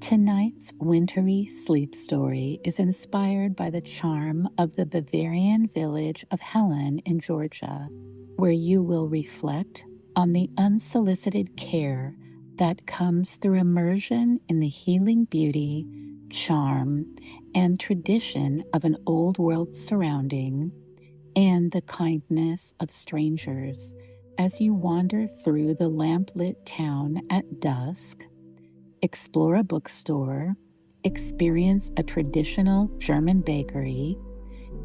Tonight's wintry sleep story is inspired by the charm of the Bavarian village of Helen in Georgia, where you will reflect on the unsolicited care that comes through immersion in the healing beauty, charm, and tradition of an old world surrounding, and the kindness of strangers as you wander through the lamplit town at dusk, explore a bookstore, experience a traditional German bakery,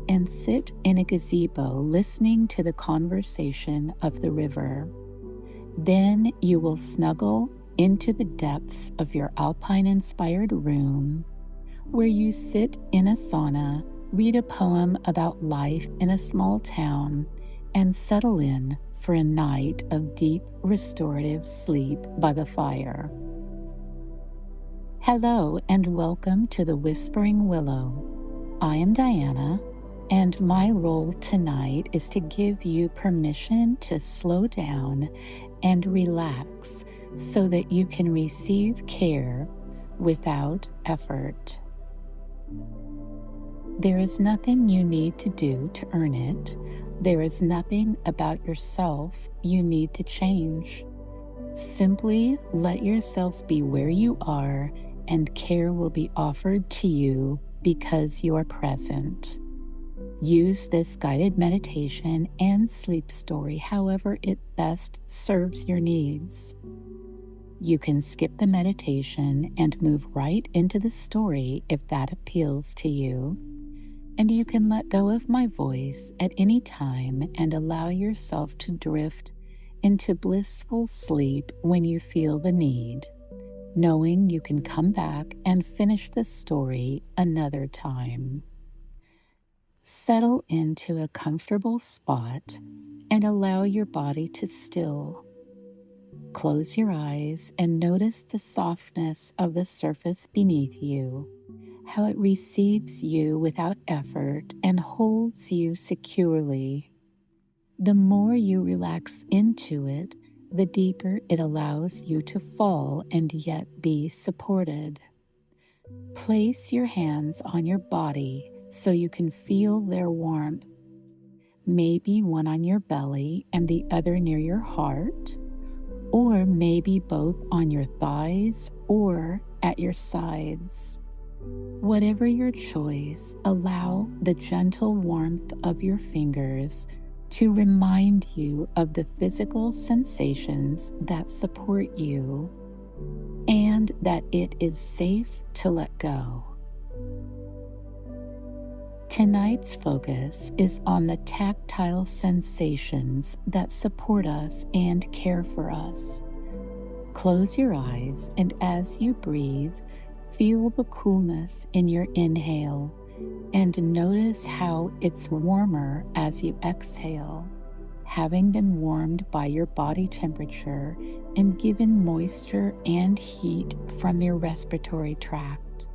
and sit in a gazebo listening to the conversation of the river. Then you will snuggle into the depths of your Alpine-inspired room, where you sit in a sauna, read a poem about life in a small town, and settle in for a night of deep restorative sleep by the fire. Hello and welcome to the Whispering Willow. I am Diana, and my role tonight is to give you permission to slow down and relax so that you can receive care without effort. There is nothing you need to do to earn it. There is nothing about yourself you need to change. Simply let yourself be where you are, and care will be offered to you because you are present. Use this guided meditation and sleep story however it best serves your needs. You can skip the meditation and move right into the story if that appeals to you, and you can let go of my voice at any time and allow yourself to drift into blissful sleep when you feel the need, knowing you can come back and finish the story another time. Settle into a comfortable spot and allow your body to still. Close your eyes and notice the softness of the surface beneath you, how it receives you without effort and holds you securely. The more you relax into it, the deeper it allows you to fall and yet be supported. Place your hands on your body so you can feel their warmth. Maybe one on your belly and the other near your heart, or maybe both on your thighs or at your sides. Whatever your choice, allow the gentle warmth of your fingers to remind you of the physical sensations that support you and that it is safe to let go. Tonight's focus is on the tactile sensations that support us and care for us. Close your eyes, and as you breathe, feel the coolness in your inhale and notice how it's warmer as you exhale, having been warmed by your body temperature and given moisture and heat from your respiratory tract.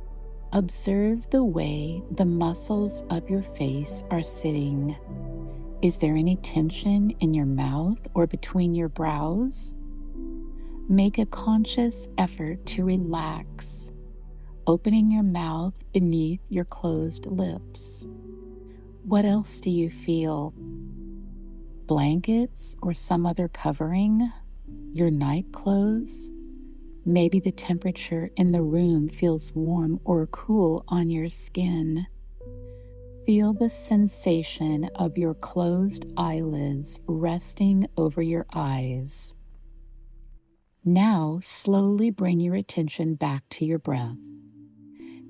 Observe the way the muscles of your face are sitting. Is there any tension in your mouth or between your brows? Make a conscious effort to relax, opening your mouth beneath your closed lips. What else do you feel? Blankets or some other covering? Your night clothes? Maybe the temperature in the room feels warm or cool on your skin. Feel the sensation of your closed eyelids resting over your eyes. Now, slowly bring your attention back to your breath.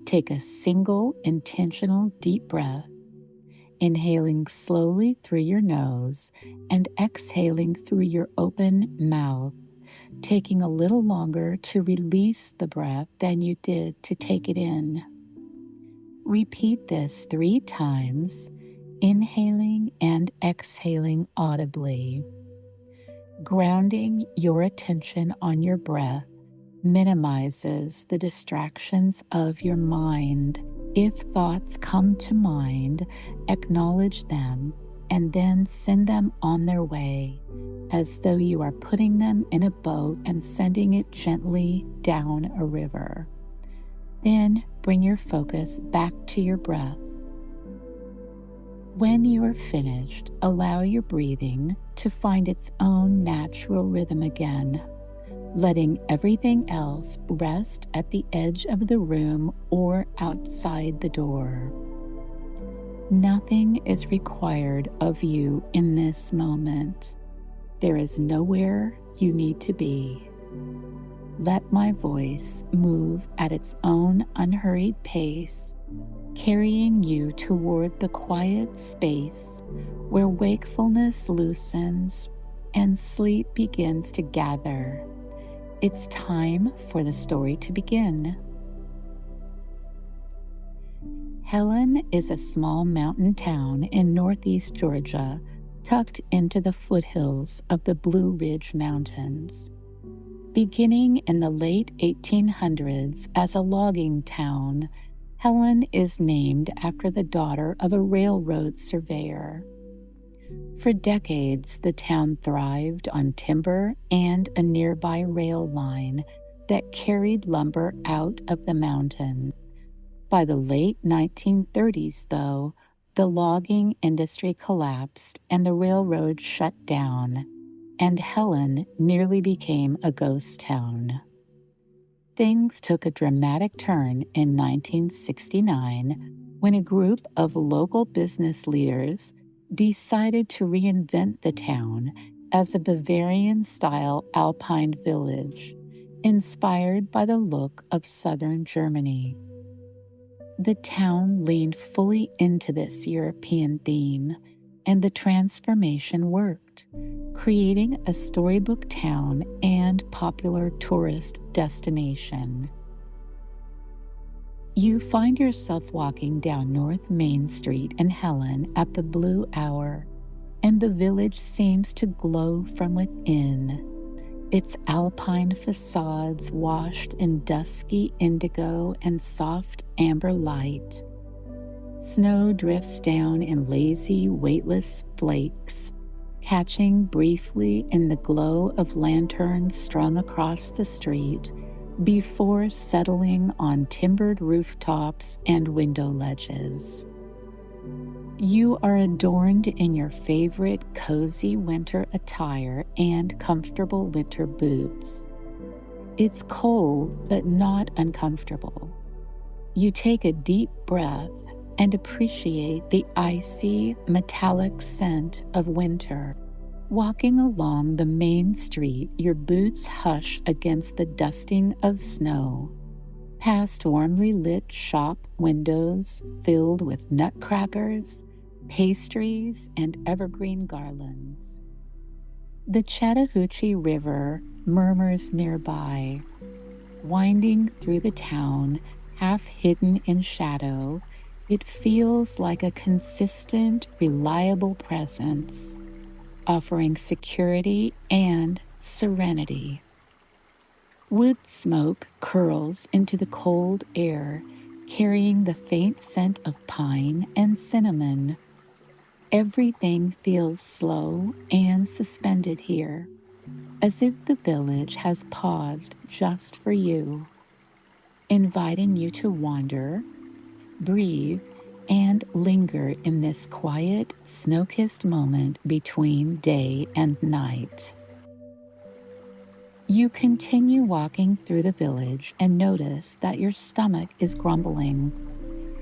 Take a single intentional deep breath, inhaling slowly through your nose and exhaling through your open mouth, taking a little longer to release the breath than you did to take it in. Repeat this 3 times, inhaling and exhaling audibly. Grounding your attention on your breath minimizes the distractions of your mind. If thoughts come to mind, acknowledge them and then send them on their way, as though you are putting them in a boat and sending it gently down a river. Then bring your focus back to your breath. When you are finished, allow your breathing to find its own natural rhythm again, letting everything else rest at the edge of the room or outside the door. Nothing is required of you in this moment. There is nowhere you need to be. Let my voice move at its own unhurried pace, carrying you toward the quiet space where wakefulness loosens and sleep begins to gather. It's time for the story to begin. Helen is a small mountain town in northeast Georgia, tucked into the foothills of the Blue Ridge Mountains. Beginning in the late 1800s as a logging town, Helen is named after the daughter of a railroad surveyor. For decades, the town thrived on timber and a nearby rail line that carried lumber out of the mountain. By the late 1930s, though, the logging industry collapsed and the railroad shut down, and Helen nearly became a ghost town. Things took a dramatic turn in 1969 when a group of local business leaders decided to reinvent the town as a Bavarian-style Alpine village, inspired by the look of southern Germany. The town leaned fully into this European theme, and the transformation worked, creating a storybook town and popular tourist destination. You find yourself walking down North Main Street in Helen at the blue hour, and the village seems to glow from within, its alpine facades washed in dusky indigo and soft amber light. Snow drifts down in lazy, weightless flakes, catching briefly in the glow of lanterns strung across the street before settling on timbered rooftops and window ledges. You are adorned in your favorite cozy winter attire and comfortable winter boots. It's cold, but not uncomfortable. You take a deep breath and appreciate the icy, metallic scent of winter. Walking along the main street, your boots hush against the dusting of snow, past warmly lit shop windows filled with nutcrackers, pastries, and evergreen garlands. The Chattahoochee River murmurs nearby, winding through the town, half hidden in shadow. It feels like a consistent, reliable presence, offering security and serenity. Wood smoke curls into the cold air, carrying the faint scent of pine and cinnamon. Everything feels slow and suspended here, as if the village has paused just for you, inviting you to wander, breathe, and linger in this quiet, snow-kissed moment between day and night. You continue walking through the village and notice that your stomach is grumbling.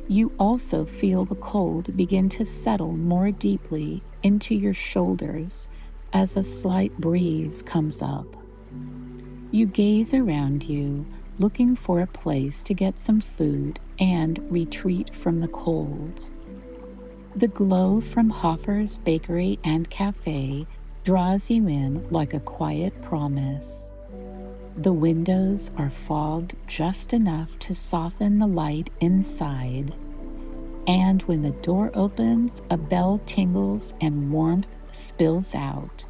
You also feel the cold begin to settle more deeply into your shoulders as a slight breeze comes up. You gaze around you, looking for a place to get some food and retreat from the cold. The glow from Hoffer's Bakery and Cafe draws you in like a quiet promise. The windows are fogged just enough to soften the light inside, and when the door opens, a bell tingles and warmth spills out,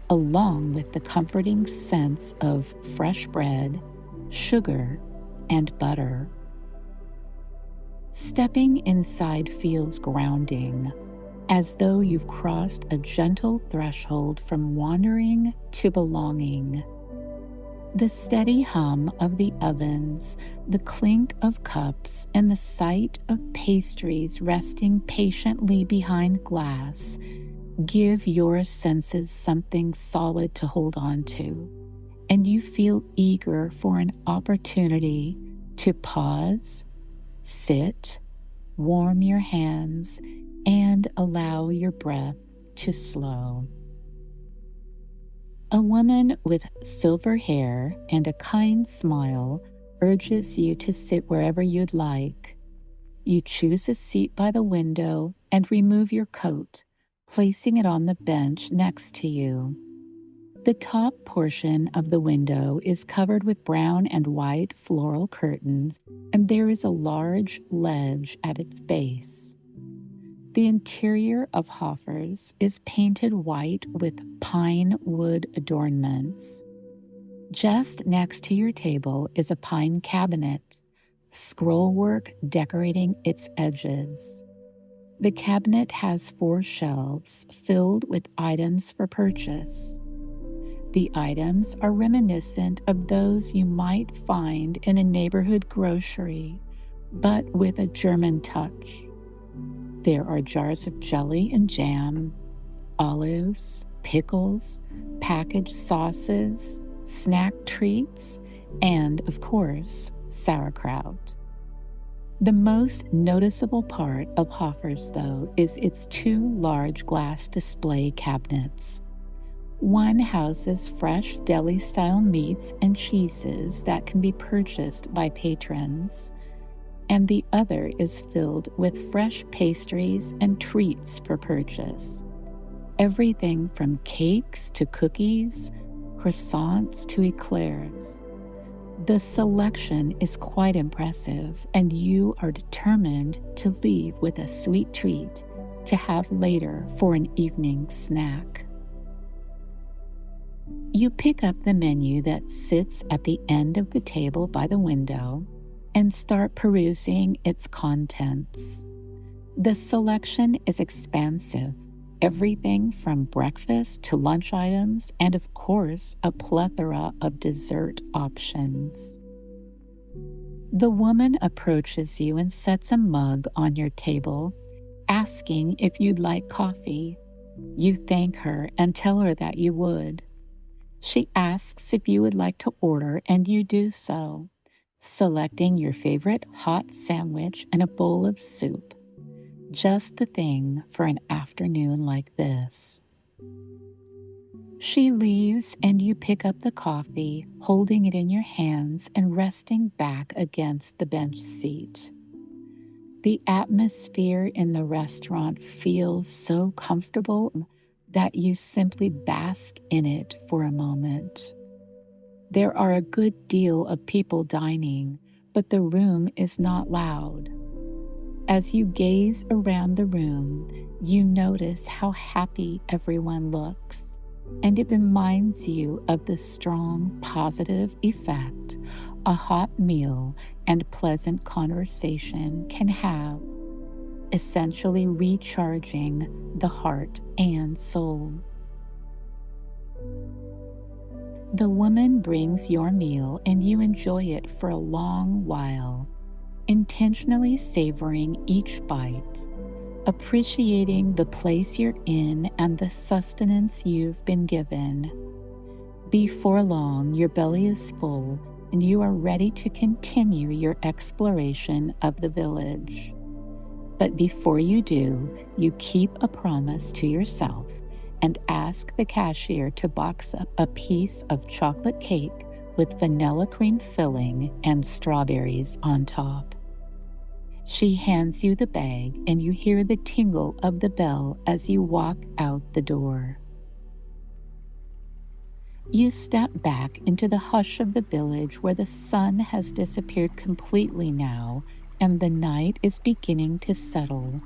along with the comforting sense of fresh bread, sugar, and butter. Stepping inside feels grounding, as though you've crossed a gentle threshold from wandering to belonging. The steady hum of the ovens, the clink of cups, and the sight of pastries resting patiently behind glass give your senses something solid to hold on to, and you feel eager for an opportunity to pause, sit, warm your hands, and allow your breath to slow. A woman with silver hair and a kind smile urges you to sit wherever you'd like. You choose a seat by the window and remove your coat, placing it on the bench next to you. The top portion of the window is covered with brown and white floral curtains, and there is a large ledge at its base. The interior of Hoffer's is painted white with pine wood adornments. Just next to your table is a pine cabinet, scrollwork decorating its edges. The cabinet has 4 shelves filled with items for purchase. The items are reminiscent of those you might find in a neighborhood grocery, but with a German touch. There are jars of jelly and jam, olives, pickles, packaged sauces, snack treats, and, of course, sauerkraut. The most noticeable part of Hoffer's, though, is its 2 large glass display cabinets. One houses fresh deli-style meats and cheeses that can be purchased by patrons, and the other is filled with fresh pastries and treats for purchase. Everything from cakes to cookies, croissants to eclairs. The selection is quite impressive, and you are determined to leave with a sweet treat to have later for an evening snack. You pick up the menu that sits at the end of the table by the window and start perusing its contents. The selection is expansive, everything from breakfast to lunch items, and of course, a plethora of dessert options. The woman approaches you and sets a mug on your table, asking if you'd like coffee. You thank her and tell her that you would. She asks if you would like to order, and you do so, selecting your favorite hot sandwich and a bowl of soup. Just the thing for an afternoon like this. She leaves, and you pick up the coffee, holding it in your hands and resting back against the bench seat. The atmosphere in the restaurant feels so comfortable that you simply bask in it for a moment. There are a good deal of people dining, but the room is not loud. As you gaze around the room, you notice how happy everyone looks, and it reminds you of the strong positive effect a hot meal and pleasant conversation can have, essentially recharging the heart and soul. The woman brings your meal and you enjoy it for a long while, intentionally savoring each bite, appreciating the place you're in and the sustenance you've been given. Before long, your belly is full and you are ready to continue your exploration of the village. But before you do, you keep a promise to yourself and ask the cashier to box up a piece of chocolate cake with vanilla cream filling and strawberries on top. She hands you the bag and you hear the tingle of the bell as you walk out the door. You step back into the hush of the village where the sun has disappeared completely now and the night is beginning to settle.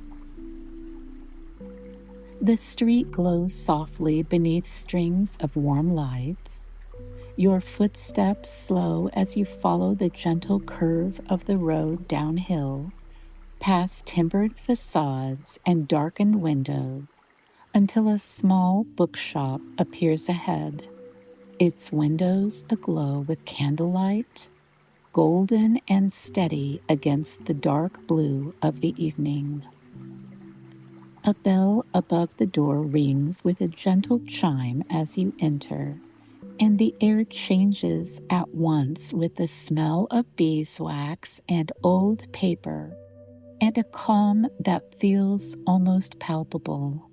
The street glows softly beneath strings of warm lights. Your footsteps slow as you follow the gentle curve of the road downhill, past timbered facades and darkened windows, until a small bookshop appears ahead. its windows aglow with candlelight, golden and steady against the dark blue of the evening. A bell above the door rings with a gentle chime as you enter, and the air changes at once with the smell of beeswax and old paper, and a calm that feels almost palpable.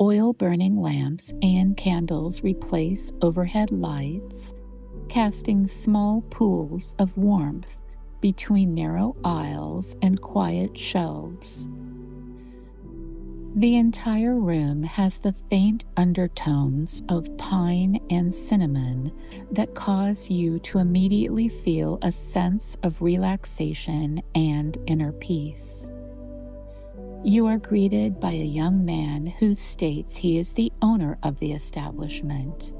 Oil-burning lamps and candles replace overhead lights, casting small pools of warmth between narrow aisles and quiet shelves. The entire room has the faint undertones of pine and cinnamon that cause you to immediately feel a sense of relaxation and inner peace. You are greeted by a young man who states he is the owner of the establishment.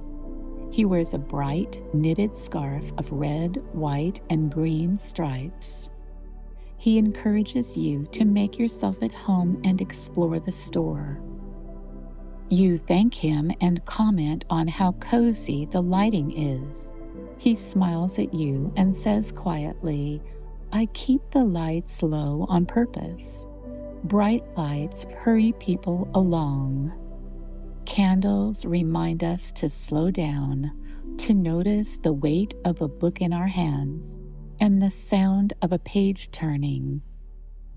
He wears a bright knitted scarf of red, white, and green stripes. He encourages you to make yourself at home and explore the store. You thank him and comment on how cozy the lighting is. He smiles at you and says quietly, "I keep the lights low on purpose. Bright lights hurry people along. Candles remind us to slow down, to notice the weight of a book in our hands and the sound of a page turning.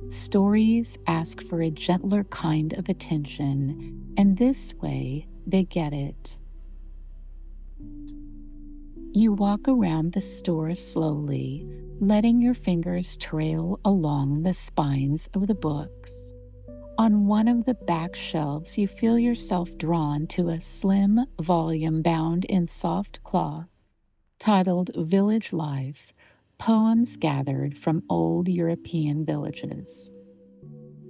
Stories ask for a gentler kind of attention, and this way they get it." You walk around the store slowly, letting your fingers trail along the spines of the books. On one of the back shelves, you feel yourself drawn to a slim volume bound in soft cloth, titled Village Life, Poems Gathered from Old European Villages.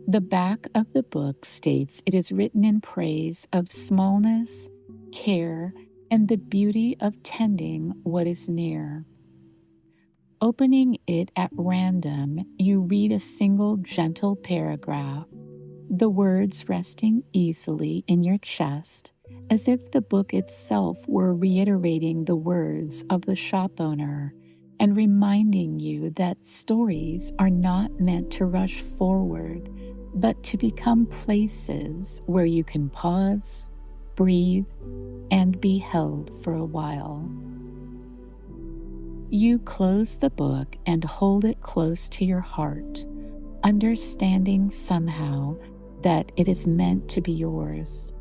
The back of the book states it is written in praise of smallness, care, and the beauty of tending what is near. Opening it at random, you read a single gentle paragraph, the words resting easily in your chest, as if the book itself were reiterating the words of the shop owner and reminding you that stories are not meant to rush forward, but to become places where you can pause, breathe, and be held for a while. You close the book and hold it close to your heart, understanding somehow that it is meant to be yours.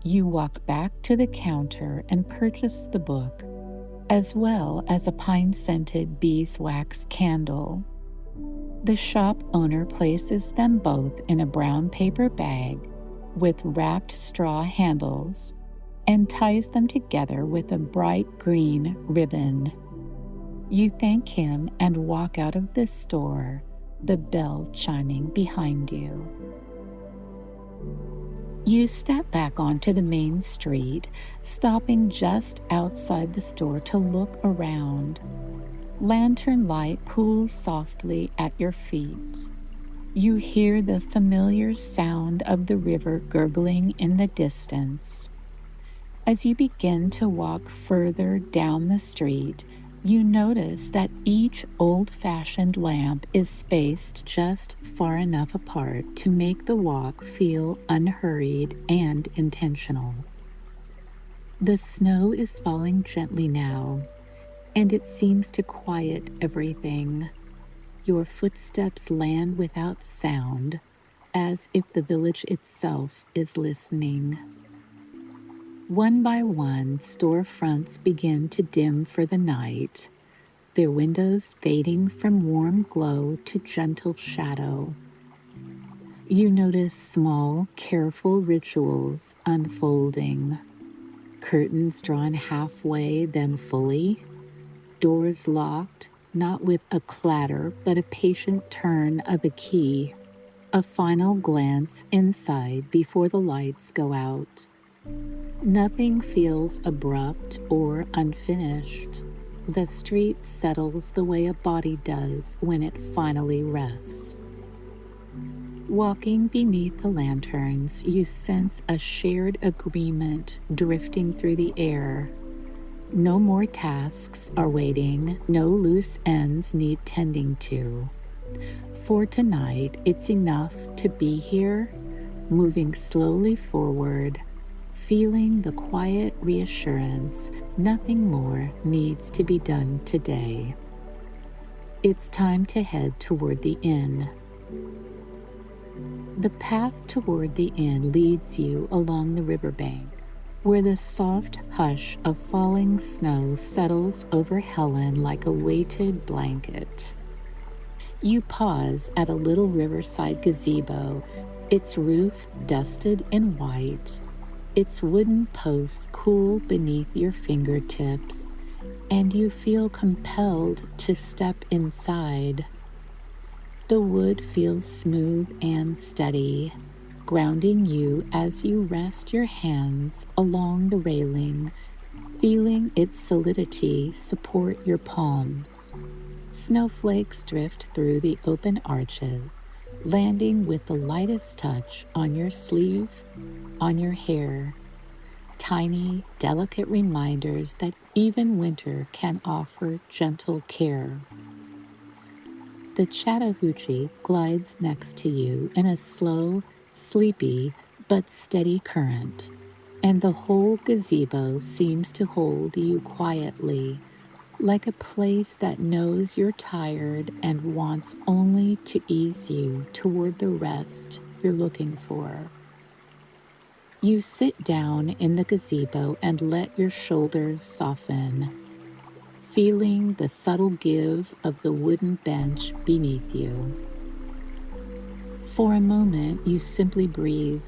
You walk back to the counter and purchase the book, as well as a pine-scented beeswax candle. The shop owner places them both in a brown paper bag with wrapped straw handles and ties them together with a bright green ribbon. You thank him and walk out of the store, the bell chiming behind you. You step back onto the main street, stopping just outside the store to look around. Lantern light pools softly at your feet. You hear the familiar sound of the river gurgling in the distance. As you begin to walk further down the street, you notice that each old-fashioned lamp is spaced just far enough apart to make the walk feel unhurried and intentional. The snow is falling gently now, and it seems to quiet everything. Your footsteps land without sound, as if the village itself is listening. One by one, storefronts begin to dim for the night, their windows fading from warm glow to gentle shadow. You notice small, careful rituals unfolding. Curtains drawn halfway, then fully. Doors locked, not with a clatter, but a patient turn of a key. A final glance inside before the lights go out. Nothing feels abrupt or unfinished. The street settles the way a body does when it finally rests. Walking beneath the lanterns, you sense a shared agreement drifting through the air. No more tasks are waiting, no loose ends need tending to. For tonight, it's enough to be here, moving slowly forward, feeling the quiet reassurance nothing more needs to be done today. It's time to head toward the inn. The path toward the inn leads you along the riverbank, where the soft hush of falling snow settles over Helen like a weighted blanket. You pause at a little riverside gazebo, its roof dusted in white, its wooden posts cool beneath your fingertips, and you feel compelled to step inside. The wood feels smooth and steady, grounding you as you rest your hands along the railing, feeling its solidity support your palms. Snowflakes drift through the open arches, landing with the lightest touch on your sleeve, on your hair. Tiny, delicate reminders that even winter can offer gentle care. The Chattahoochee glides next to you in a slow, sleepy, but steady current, and the whole gazebo seems to hold you quietly, like a place that knows you're tired and wants only to ease you toward the rest you're looking for. You sit down in the gazebo and let your shoulders soften, feeling the subtle give of the wooden bench beneath you. For a moment, you simply breathe.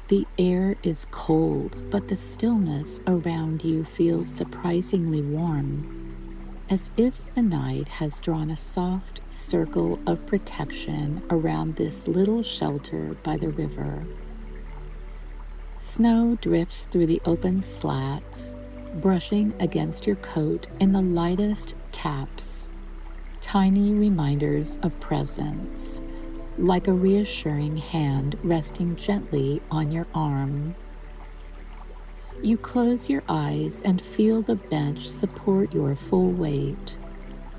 The air is cold, but the stillness around you feels surprisingly warm, as if the night has drawn a soft circle of protection around this little shelter by the river. Snow drifts through the open slats, brushing against your coat in the lightest taps, tiny reminders of presence, like a reassuring hand resting gently on your arm. You close your eyes and feel the bench support your full weight,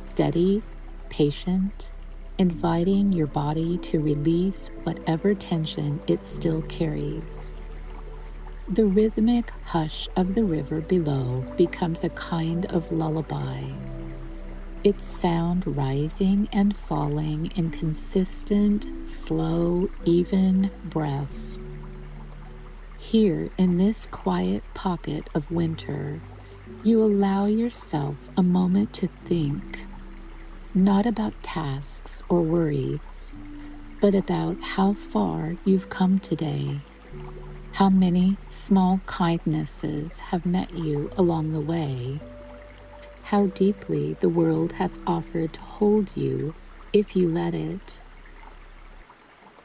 steady, patient, inviting your body to release whatever tension it still carries. The rhythmic hush of the river below becomes a kind of lullaby, its sound rising and falling in consistent, slow, even breaths. Here, in this quiet pocket of winter, you allow yourself a moment to think, not about tasks or worries, but about how far you've come today. How many small kindnesses have met you along the way? How deeply the world has offered to hold you if you let it.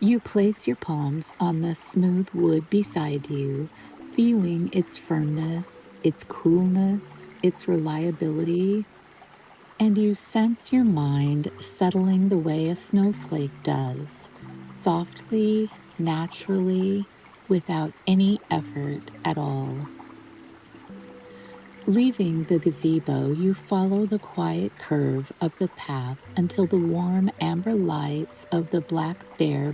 You place your palms on the smooth wood beside you, feeling its firmness, its coolness, its reliability, and you sense your mind settling the way a snowflake does, softly, naturally, without any effort at all. Leaving the gazebo, you follow the quiet curve of the path until the warm amber lights of the Black Bear